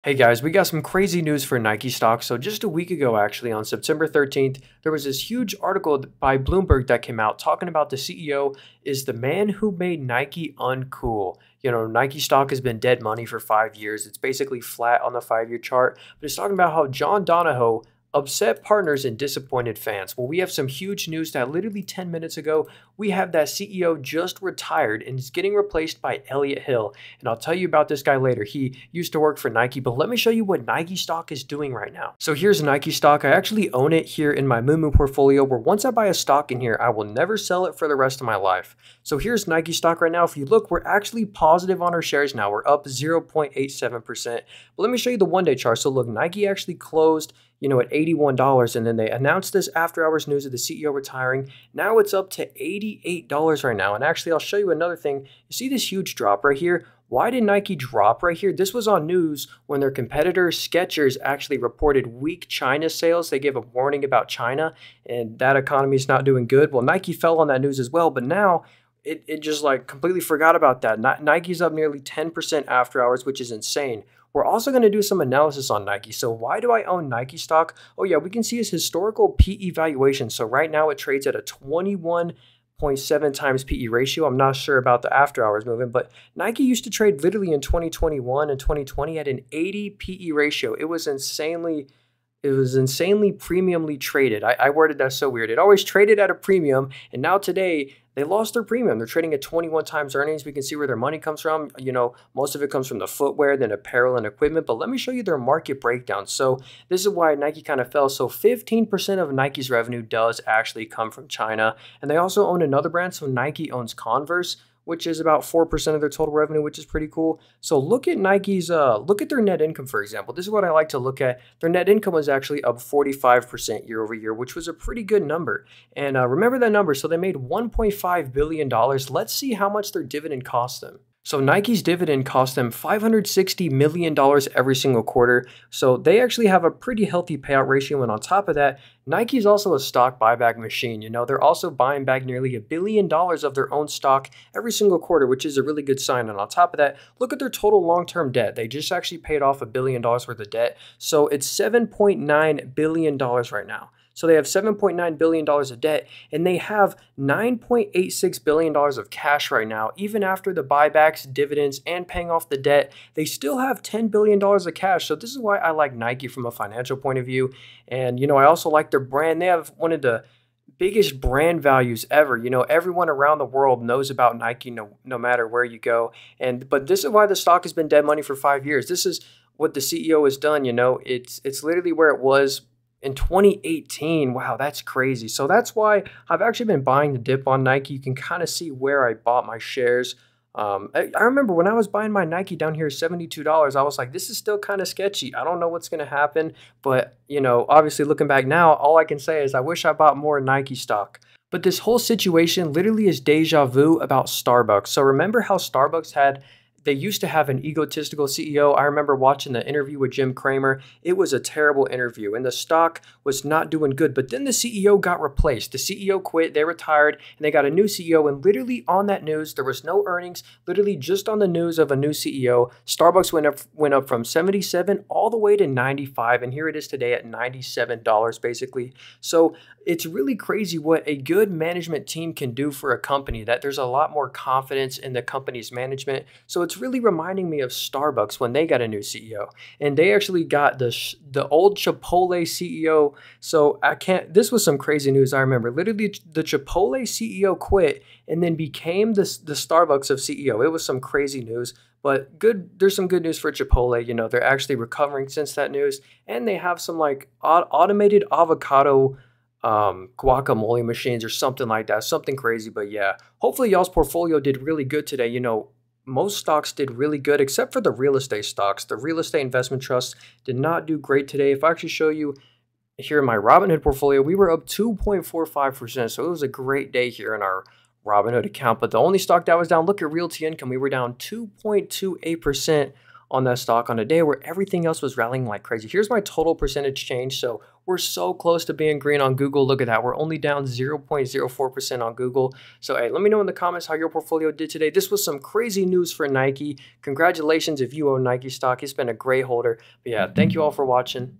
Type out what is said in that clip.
Hey guys, we got some crazy news for Nike stock. So just a week ago, actually, on September 13th, there was this huge article by Bloomberg that came out talking about the CEO is the man who made Nike uncool. Nike stock has been dead money for 5 years. It's basically flat on the 5-year chart, but it's talking about how John Donahoe upset partners and disappointed fans. Well, we have some huge news that literally 10 minutes ago, we have that CEO just retired and is getting replaced by Elliott Hill. And I'll tell you about this guy later. He used to work for Nike, but let me show you what Nike stock is doing right now. So here's Nike stock. I actually own it here in my Moo portfolio, where once I buy a stock in here, I will never sell it for the rest of my life. So here's Nike stock right now. If you look, we're actually positive on our shares now. We're up 0.87%. But let me show you the one-day chart. So look, Nike actually closed at $81, and then they announced this after hours news of the CEO retiring. Now it's up to $88 right now. And actually, I'll show you another thing. You see this huge drop right here? Why did Nike drop right here? This was on news when their competitor Skechers actually reported weak China sales. They gave a warning about China, and that economy is not doing good. Well, Nike fell on that news as well, but now it just like completely forgot about that. Nike's up nearly 10% after hours, which is insane. We're also going to do some analysis on Nike. So why do I own Nike stock? Oh yeah, we can see his historical PE valuation. So right now it trades at a 21.7 times PE ratio. I'm not sure about the after hours movement, but Nike used to trade literally in 2021 and 2020 at an 80 PE ratio. It was insanely premiumly traded. I worded that so weird. It always traded at a premium, and now today they lost their premium. They're trading at 21 times earnings. We can see where their money comes from. Most of it comes from the footwear, then apparel and equipment. But let me show you their market breakdown. So this is why Nike kind of fell. So 15% of Nike's revenue does actually come from China. And they also own another brand. So Nike owns Converse, which is about 4% of their total revenue, which is pretty cool. So look at Nike's, look at their net income, for example. This is what I like to look at. Their net income was actually up 45% year over year, which was a pretty good number. And remember that number. So they made $1.5 billion. Let's see how much their dividend cost them. So Nike's dividend cost them $560 million every single quarter. So they actually have a pretty healthy payout ratio. And on top of that, Nike is also a stock buyback machine. They're also buying back nearly $1 billion of their own stock every single quarter, which is a really good sign. And on top of that, look at their total long-term debt. They just actually paid off $1 billion worth of debt. So it's $7.9 billion right now. So they have $7.9 billion of debt, and they have $9.86 billion of cash right now. Even after the buybacks, dividends, and paying off the debt, they still have $10 billion of cash. So this is why I like Nike from a financial point of view. And, I also like their brand. They have one of the biggest brand values ever. Everyone around the world knows about Nike no matter where you go. But this is why the stock has been dead money for 5 years. This is what the CEO has done. It's literally where it was in 2018. Wow, that's crazy. So that's why I've actually been buying the dip on Nike. You can kind of see where I bought my shares. I remember when I was buying my Nike down here $72, I was like, this is still kind of sketchy. I don't know what's going to happen. But, obviously looking back now, all I can say is I wish I bought more Nike stock. But this whole situation literally is deja vu about Starbucks. So remember how Starbucks they used to have an egotistical CEO. I remember watching the interview with Jim Cramer. It was a terrible interview, and the stock was not doing good. But then the CEO got replaced. The CEO quit, they retired, and they got a new CEO. And literally on that news, there was no earnings. Literally just on the news of a new CEO, Starbucks went up from 77 all the way to 95, and here it is today at $97 basically. So it's really crazy what a good management team can do for a company, that there's a lot more confidence in the company's management. So it's really reminding me of Starbucks when they got a new CEO, and they actually got the old Chipotle CEO. So this was some crazy news. I remember literally the Chipotle CEO quit and then became the Starbucks of CEO. It was some crazy news, but good. There's some good news for Chipotle. They're actually recovering since that news, and they have some like automated avocado guacamole machines or something like that, something crazy. But yeah, hopefully y'all's portfolio did really good today. Most stocks did really good except for the real estate stocks. The real estate investment trusts did not do great today. If I actually show you here in my Robinhood portfolio, we were up 2.45%. So it was a great day here in our Robinhood account. But the only stock that was down, look at Realty Income. We were down 2.28% on that stock on a day where everything else was rallying like crazy. Here's my total percentage change. So we're so close to being green on Google. Look at that. We're only down 0.04% on Google. So hey, let me know in the comments how your portfolio did today. This was some crazy news for Nike. Congratulations if you own Nike stock. It's been a great holder. But yeah, thank you all for watching.